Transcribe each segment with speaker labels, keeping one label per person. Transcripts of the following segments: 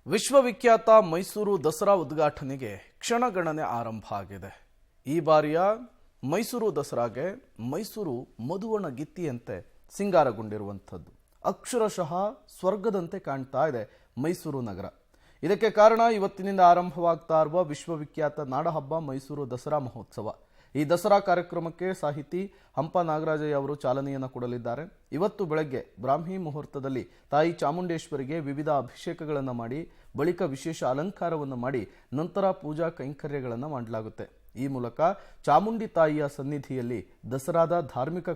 Speaker 1: ವಿಶ್ವವಿಖ್ಯಾತ ಮೈಸೂರು ದಸರಾ ಉದ್ಘಾಟನೆಗೆ ಕ್ಷಣಗಣನೆ ಆರಂಭ ಆಗಿದೆ. ಈ ಬಾರಿಯ ಮೈಸೂರು ದಸರಾಗೆ ಮೈಸೂರು ಮಧುವಣಗಿತ್ತಿಯಂತೆ ಸಿಂಗಾರಗೊಂಡಿರುವಂಥದ್ದು. ಅಕ್ಷರಶಃ ಸ್ವರ್ಗದಂತೆ ಕಾಣ್ತಾ ಇದೆ ಮೈಸೂರು ನಗರ. ಇದಕ್ಕೆ ಕಾರಣ ಇವತ್ತಿನಿಂದ ಆರಂಭವಾಗ್ತಾ ಇರುವ ವಿಶ್ವವಿಖ್ಯಾತ ನಾಡಹಬ್ಬ ಮೈಸೂರು ದಸರಾ ಮಹೋತ್ಸವ. ಈ ದಸರಾ ಕಾರ್ಯಕ್ರಮಕ್ಕೆ ಸಾಹಿತಿ ಹಂಪ ನಾಗರಾಜಯ್ಯ ಅವರು ಚಾಲನೆಯನ್ನು ಕೊಡಲಿದ್ದಾರೆ. ಇವತ್ತು ಬೆಳಗ್ಗೆ ಬ್ರಾಹ್ಮಿ ಮುಹೂರ್ತದಲ್ಲಿ ತಾಯಿ ಚಾಮುಂಡೇಶ್ವರಿಗೆ ವಿವಿಧ ಅಭಿಷೇಕಗಳನ್ನು ಮಾಡಿ ಬಳಿಕ ವಿಶೇಷ ಅಲಂಕಾರವನ್ನು ಮಾಡಿ ನಂತರ ಪೂಜಾ ಕೈಂಕರ್ಯಗಳನ್ನು ಮಾಡಲಾಗುತ್ತೆ. ಈ ಮೂಲಕ ಚಾಮುಂಡಿ ತಾಯಿಯ ಸನ್ನಿಧಿಯಲ್ಲಿ ದಸರಾದ ಧಾರ್ಮಿಕ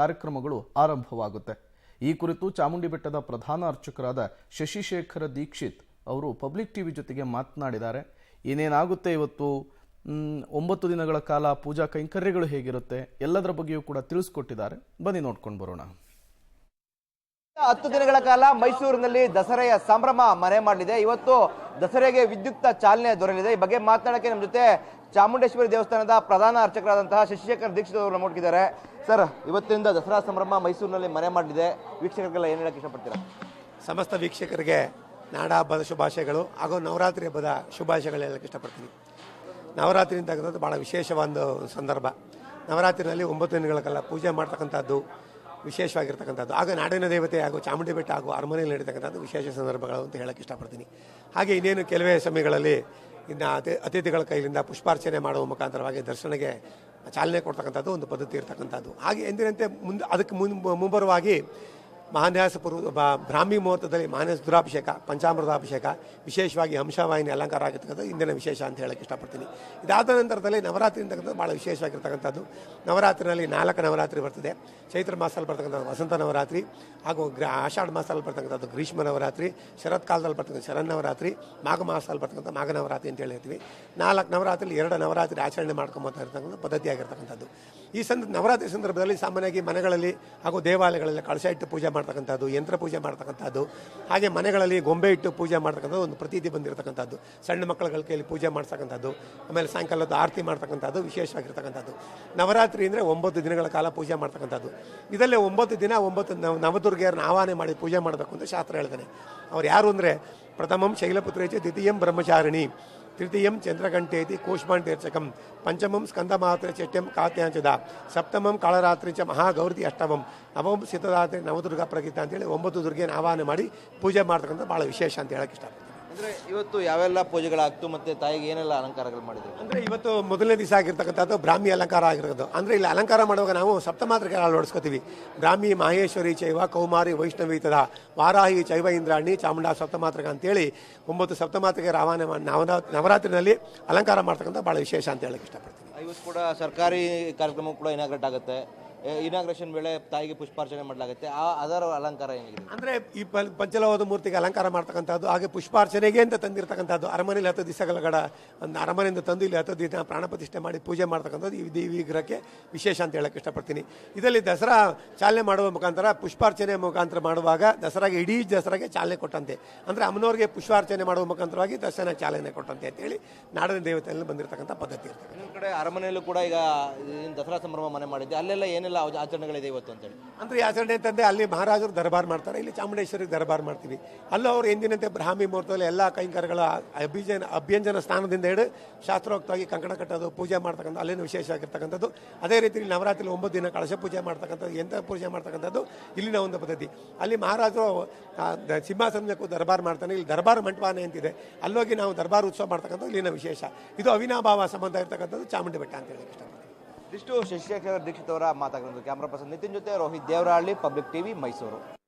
Speaker 1: ಕಾರ್ಯಕ್ರಮಗಳು ಆರಂಭವಾಗುತ್ತೆ. ಈ ಕುರಿತು ಚಾಮುಂಡಿ ಬೆಟ್ಟದ ಪ್ರಧಾನ ಅರ್ಚಕರಾದ ಶಶಿಶೇಖರ ದೀಕ್ಷಿತ್ ಅವರು ಪಬ್ಲಿಕ್ ಟಿವಿ ಜೊತೆಗೆ ಮಾತನಾಡಿದ್ದಾರೆ. ಏನೇನಾಗುತ್ತೆ ಇವತ್ತು, 9 ದಿನಗಳ ಕಾಲ ಪೂಜಾ ಕೈಂಕರ್ಯಗಳು ಹೇಗಿರುತ್ತೆ ಎಲ್ಲದರ ಬಗ್ಗೆಯೂ ಕೂಡ ತಿಳಿಸ್ಕೊಟ್ಟಿದ್ದಾರೆ. ಬನ್ನಿ ನೋಡ್ಕೊಂಡು ಬರೋಣ.
Speaker 2: 10 ದಿನಗಳ ಕಾಲ ಮೈಸೂರಿನಲ್ಲಿ ದಸರೆಯ ಸಂಭ್ರಮ ಮನೆ ಮಾಡಲಿದೆ. ಇವತ್ತು ದಸರೆಗೆ ವಿದ್ಯುಕ್ತ ಚಾಲನೆ ದೊರೆಯಲಿದೆ. ಈ ಬಗ್ಗೆ ಮಾತನಾಡಕ್ಕೆ ನಮ್ಮ ಜೊತೆ ಚಾಮುಂಡೇಶ್ವರಿ ದೇವಸ್ಥಾನದ ಪ್ರಧಾನ ಅರ್ಚಕರಾದಂತಹ ಶಶಿಶೇಖರ್ ದೀಕ್ಷಿತ್ ಅವರು ನೋಡ್ತಿದ್ದಾರೆ. ಸರ್, ಇವತ್ತಿನಿಂದ ದಸರಾ ಸಂಭ್ರಮ ಮೈಸೂರಿನಲ್ಲಿ ಮನೆ ಮಾಡಲಿದೆ. ವೀಕ್ಷಕರಿಗೆಲ್ಲ ಏನು ಹೇಳಕ್ಕೆ ಇಷ್ಟಪಡ್ತೀರಾ?
Speaker 3: ಸಮಸ್ತ ವೀಕ್ಷಕರಿಗೆ ನಾಡ ಹಬ್ಬದ ಶುಭಾಶಯಗಳು ಹಾಗೂ ನವರಾತ್ರಿ ಹಬ್ಬದ ಶುಭಾಶಯಗಳು ಹೇಳಕ್ಕೆ ಇಷ್ಟಪಡ್ತೀನಿ. ನವರಾತ್ರಿ ಅಂತಕ್ಕಂಥದ್ದು ಭಾಳ ವಿಶೇಷವಾದ ಸಂದರ್ಭ. ನವರಾತ್ರಿನಲ್ಲಿ 9 ದಿನಗಳ ಕಾಲ ಪೂಜೆ ಮಾಡ್ತಕ್ಕಂಥದ್ದು ವಿಶೇಷವಾಗಿರ್ತಕ್ಕಂಥದ್ದು. ಆಗ ನಾಡಿನ ದೇವತೆ ಹಾಗೂ ಚಾಮುಂಡಿ ಬೆಟ್ಟ ಹಾಗೂ ಅರಮನೆಯಲ್ಲಿ ನಡೀತಕ್ಕಂಥದ್ದು ವಿಶೇಷ ಸಂದರ್ಭಗಳು ಅಂತ ಹೇಳಕ್ಕೆ ಇಷ್ಟಪಡ್ತೀನಿ. ಹಾಗೆ ಇನ್ನೇನು ಕೆಲವೇ ಸಮಯಗಳಲ್ಲಿ ಇನ್ನು ಅತಿಥಿಗಳ ಕೈಲಿಂದ ಪುಷ್ಪಾರ್ಚನೆ ಮಾಡುವ ಮುಖಾಂತರವಾಗಿ ದರ್ಶನಕ್ಕೆ ಚಾಲನೆ ಕೊಡ್ತಕ್ಕಂಥದ್ದು ಒಂದು ಪದ್ಧತಿ ಇರ್ತಕ್ಕಂಥದ್ದು. ಹಾಗೆ ಎಂದಿನಂತೆ ಅದಕ್ಕೆ ಮುಂಬರುವಾಗಿ ಮಹಾನ್ಯಾಸ ಬ್ರಾಹ್ಮಿ ಮುಹೂರ್ತದಲ್ಲಿ ಮಹಾನ್ಯಾಸ ರುದ್ರಾಭಿಷೇಕ, ಪಂಚಾಮೃತಾಭಿಷೇಕ, ವಿಶೇಷವಾಗಿ ಹಂಸವಾಹಿನಿ ಅಲಂಕಾರ ಆಗಿರ್ತಕ್ಕಂಥದ್ದು ಇಂದಿನ ವಿಶೇಷ ಅಂತ ಹೇಳಕ್ಕೆ ಇಷ್ಟಪಡ್ತೀನಿ. ಇದಾದ ನಂತರದಲ್ಲಿ ನವರಾತ್ರಿ ಅಂತಕ್ಕಂಥದ್ದು ಭಾಳ ವಿಶೇಷವಾಗಿರ್ತಕ್ಕಂಥದ್ದು. ನವರಾತ್ರಿನಲ್ಲಿ 4 ನವರಾತ್ರಿ ಬರ್ತದೆ. ಚೈತ್ರ ಮಾಸದಲ್ಲಿ ಬರ್ತಕ್ಕಂಥದ್ದು ವಸಂತ ನವರಾತ್ರಿ, ಹಾಗೂ ಆಷಾಢ ಮಾಸದಲ್ಲಿ ಬರ್ತಕ್ಕಂಥದ್ದು ಗ್ರೀಷ್ಮ ನವರಾತ್ರಿ, ಶರತ್ಕಾಲದಲ್ಲಿ ಬರ್ತಕ್ಕಂಥ ಶರನ್ನವರಾತ್ರಿ, ಮಾಘ ಮಾಸದಲ್ಲಿ ಬರ್ತಕ್ಕಂಥ ಮಾಘ ನವರಾತ್ರಿ ಅಂತ ಹೇಳ್ತೀವಿ. 4 ನವರಾತ್ರಿ 2 ನವರಾತ್ರಿ ಆಚರಣೆ ಮಾಡ್ಕೊಂಬತ್ತಾ ಇರ್ತಕ್ಕಂಥ ಪದ್ಧತಿ ಆಗಿರ್ತಕ್ಕಂಥದ್ದು. ಈ ನವರಾತ್ರಿ ಸಂದರ್ಭದಲ್ಲಿ ಸಾಮಾನ್ಯವಾಗಿ ಮನೆಗಳಲ್ಲಿ ಹಾಗೂ ದೇವಾಲಯಗಳಲ್ಲಿ ಕಳಶ ಇಟ್ಟು ಪೂಜೆ ಮಾಡ್ತಕ್ಕಂಥದ್ದು, ಯಂತ್ರ ಪೂಜೆ ಮಾಡ್ತಕ್ಕಂಥದ್ದು, ಹಾಗೆ ಮನೆಗಳಲ್ಲಿ ಗೊಂಬೆ ಇಟ್ಟು ಪೂಜೆ ಮಾಡ್ತಕ್ಕಂಥದ್ದು ಒಂದು ಪ್ರತೀತಿ ಬಂದಿರತಕ್ಕಂಥದ್ದು. ಸಣ್ಣ ಮಕ್ಕಳ ಕೈಯಲ್ಲಿ ಪೂಜೆ ಮಾಡ್ತಕ್ಕಂಥದ್ದು, ಆಮೇಲೆ ಸಾಯಂಕಾಲದ ಆರತಿ ಮಾಡ್ತಕ್ಕಂಥದ್ದು ವಿಶೇಷವಾಗಿರ್ತಕ್ಕಂಥದ್ದು. ನವರಾತ್ರಿ ಅಂದರೆ 9 ದಿನಗಳ ಕಾಲ ಪೂಜೆ ಮಾಡ್ತಕ್ಕಂಥದ್ದು. ಇದರಲ್ಲಿ 9 ದಿನ 9 ನವದುರ್ಗೆಯರನ್ನ ಆವಾಹನೆ ಮಾಡಿ ಪೂಜೆ ಮಾಡಬೇಕು ಅಂತ ಶಾಸ್ತ್ರ ಹೇಳ್ತಾನೆ. ಅವ್ರು ಯಾರು ಅಂದರೆ ಪ್ರಥಮಂ ಶೈಲಪುತ್ರೇಚ, ದ್ವಿತೀಯಂ ಬ್ರಹ್ಮಚಾರಿಣಿ, ತೃತೀಯಂ ಚಂದ್ರಘಂಟೇತಿ ಕೂಷ್ಮಾಂಟೇರ್ಚಕಂ, ಪಂಚಮಂ ಸ್ಕಂದಮಾತ್ರ ಚಟ್ಯಂ ಕಾತ್ಯಾಂಚದ, ಸಪ್ತಮಂ ಕಾಳರಾತ್ರಿ ಚ ಮಹಾಗೌರಿ ಅಷ್ಟಮಂ, ನವಂ ಸಿದ್ಧರಾತ್ರಿ ನವದುರ್ಗಾ ಪ್ರಗೀತ ಅಂತೇಳಿ 9 ದುರ್ಗೆನ ಆವಾಹನೆ ಮಾಡಿ ಪೂಜೆ ಮಾಡ್ತಕ್ಕಂಥ ಭಾಳ ವಿಶೇಷ ಅಂತ ಹೇಳಕ್ಕೆ ಇಷ್ಟಪಡ್ತೀನಿ.
Speaker 2: ಅಂದರೆ ಇವತ್ತು ಯಾವೆಲ್ಲ ಪೂಜೆಗಳಾಗ್ತು ಮತ್ತು ತಾಯಿಗೆ ಏನೆಲ್ಲ ಅಲಂಕಾರಗಳು ಮಾಡಿದ್ರು?
Speaker 3: ಅಂದರೆ ಇವತ್ತು ಮೊದಲನೇ ದಿವಸ ಆಗಿರ್ತಕ್ಕಂಥದ್ದು ಬ್ರಾಹ್ಮಿ ಅಲಂಕಾರ ಆಗಿರೋದು. ಅಂದರೆ ಇಲ್ಲಿ ಅಲಂಕಾರ ಮಾಡುವಾಗ ನಾವು ಸಪ್ತಮಾತ್ರೆಗೆ ಅಳವಡಿಸ್ಕೋತೀವಿ. ಬ್ರಾಹ್ಮಿ ಮಹೇಶ್ವರಿ ಚೈವ ಕೌಮಾರಿ ವೈಷ್ಣವಿ ತದ ವಾರಾಹಿ ಚೈವ ಇಂದ್ರಾಣಿ ಚಾಮುಂಡಾ ಸಪ್ತಮಾತ್ರೆಗೆ ಅಂತೇಳಿ 9 ಸಪ್ತಮಾತ್ರೆಗೆ ಆವಾಹನೆ ಮಾಡಿ ನವರಾತ್ರಿನಲ್ಲಿ ಅಲಂಕಾರ ಮಾಡ್ತಕ್ಕಂಥ ಭಾಳ ವಿಶೇಷ ಅಂತ ಹೇಳಕ್ಕೆ ಇಷ್ಟಪಡ್ತೀನಿ.
Speaker 2: ಇವತ್ತು ಕೂಡ ಸರ್ಕಾರಿ ಕಾರ್ಯಕ್ರಮ ಕೂಡ ಇನಾಗ್ರೇಟ್ ಆಗುತ್ತೆ. ಇನಾಗ್ರೇಷನ್ ವೇಳೆ ತಾಯಿಗೆ ಪುಷ್ಪಾರ್ಚನೆ ಮಾಡಲಾಗುತ್ತೆ. ಅದರ ಅಲಂಕಾರ ಏನಿದೆ
Speaker 3: ಅಂದರೆ ಈ ಪಂಚಲೋಹದ ಮೂರ್ತಿಗೆ ಅಲಂಕಾರ ಮಾಡ್ತಕ್ಕಂಥದ್ದು, ಹಾಗೆ ಪುಷ್ಪಾರ್ಚನೆಗೆ ಅಂತ ತಂದಿರತಕ್ಕಂಥದ್ದು. ಅರಮನೆಯಲ್ಲಿ 10 ದಿವಸಗಳ ಒಂದು ಅರಮನೆಯಿಂದ ತಂದು ಇಲ್ಲಿ 10 ದಿನ ಪ್ರಾಣ ಪ್ರತಿಷ್ಠೆ ಮಾಡಿ ಪೂಜೆ ಮಾಡ್ತಕ್ಕಂಥದ್ದು ಈ ದೇವಿ ವಿಗ್ರಹಕ್ಕೆ ವಿಶೇಷ ಅಂತ ಹೇಳಕ್ಕೆ ಇಷ್ಟಪಡ್ತೀನಿ. ಇದರಲ್ಲಿ ದಸರಾ ಚಾಲನೆ ಮಾಡುವ ಮುಖಾಂತರ ಪುಷ್ಪಾರ್ಚನೆ ಮುಖಾಂತರ ಮಾಡುವಾಗ ದಸರಾಗೆ ಇಡೀ ದಸರಾಗೆ ಚಾಲನೆ ಕೊಟ್ಟಂತೆ. ಅಂದರೆ ಅಮ್ಮನವ್ರಿಗೆ ಪುಷ್ಪಾರ್ಚನೆ ಮಾಡುವ ಮುಖಾಂತರವಾಗಿ ದಸರಾ ಚಾಲನೆ ಕೊಟ್ಟಂತೆ ಅಂತೇಳಿ ನಾಡಿನ ದೇವತೆಯಲ್ಲಿ ಬಂದಿರತಕ್ಕಂಥ ಪದ್ಧತಿ ಇರ್ತದೆ.
Speaker 2: ಇನ್ನೊಂದು ಕಡೆ ಅರಮನೆಯಲ್ಲೂ ಕೂಡ ಈಗ ದಸರಾ ಸಂಭ್ರಮ ಮನೆ ಮಾಡಿದ್ದೆ. ಅಲ್ಲೆಲ್ಲ ಏನೆಲ್ಲ ಆಚರಣೆಗಳಿದೆ ಇವತ್ತು ಅಂತೇಳಿ?
Speaker 3: ಅಂದರೆ ಈ ಆಚರಣೆ ಅಂತಂದರೆ ಅಲ್ಲಿ ಮಹಾರಾಜರು ದರ್ಬಾರ್ ಮಾಡ್ತಾರೆ, ಇಲ್ಲಿ ಚಾಮುಂಡೇಶ್ವರಿಗೆ ದರ್ಬಾರ್ ಮಾಡ್ತೀವಿ. ಅಲ್ಲೂ ಅವರು ಎಂದಿನಂತೆ ಬ್ರಾಹ್ಮಿ ಮುಹೂರ್ತದಲ್ಲಿ ಎಲ್ಲ ಕೈಂಕರ್ಯಗಳ ಅಭ್ಯಂಜನ ಸ್ನಾನದಿಂದ ಹಿಡಿದು ಶಾಸ್ತ್ರೋಕ್ತವಾಗಿ ಕಂಕಣ ಕಟ್ಟೋದು, ಪೂಜೆ ಮಾಡ್ತಕ್ಕಂಥ ಅಲ್ಲೇನು ವಿಶೇಷವಾಗಿರ್ತಕ್ಕಂಥದ್ದು. ಅದೇ ರೀತಿ ನವರಾತ್ರಿ 9 ದಿನ ಕಳಶ ಪೂಜೆ ಮಾಡ್ತಕ್ಕಂಥದ್ದು, ಯಂತ್ರ ಪೂಜೆ ಮಾಡ್ತಕ್ಕಂಥದ್ದು ಇಲ್ಲಿನ ಒಂದು ಪದ್ಧತಿ. ಅಲ್ಲಿ ಮಹಾರಾಜರು ಸಿಂಹಾಸನಕ್ಕೂ ದರ್ಬಾರ್ ಮಾಡ್ತಾನೆ. ಇಲ್ಲಿ ದರ್ಬಾರ್ ಮಂಟಪಾನೆ ಅಂತಿದೆ, ಅಲ್ಲೋಗಿ ನಾವು ದರ್ಬಾರ್ ಉತ್ಸವ ಮಾಡ್ತಕ್ಕಂಥದ್ದು ಇಲ್ಲಿನ ವಿಶೇಷ. ಇದು ಅವಿನಾಭಾವ ಸಂಬಂಧ ಇರ್ತಕ್ಕಂಥದ್ದು ಚಾಮುಂಡಿ ಬೆಟ್ಟ ಅಂತ ಹೇಳಿ ಇಷ್ಟಪಡ್ತೀನಿ.
Speaker 2: ಇಷ್ಟು ಶಶಿಶೇಖರ್ ದೀಕ್ಷಿತ್ ಅವರ ಮಾತಾಡಿದ್ರು. ಕ್ಯಾಮ್ರಾ ಪರ್ಸನ್ ನಿತಿನ್ ಜೊತೆ ರೋಹಿತ್ ದೇವರಹಳ್ಳಿ, ಪಬ್ಲಿಕ್ ಟಿವಿ, ಮೈಸೂರು.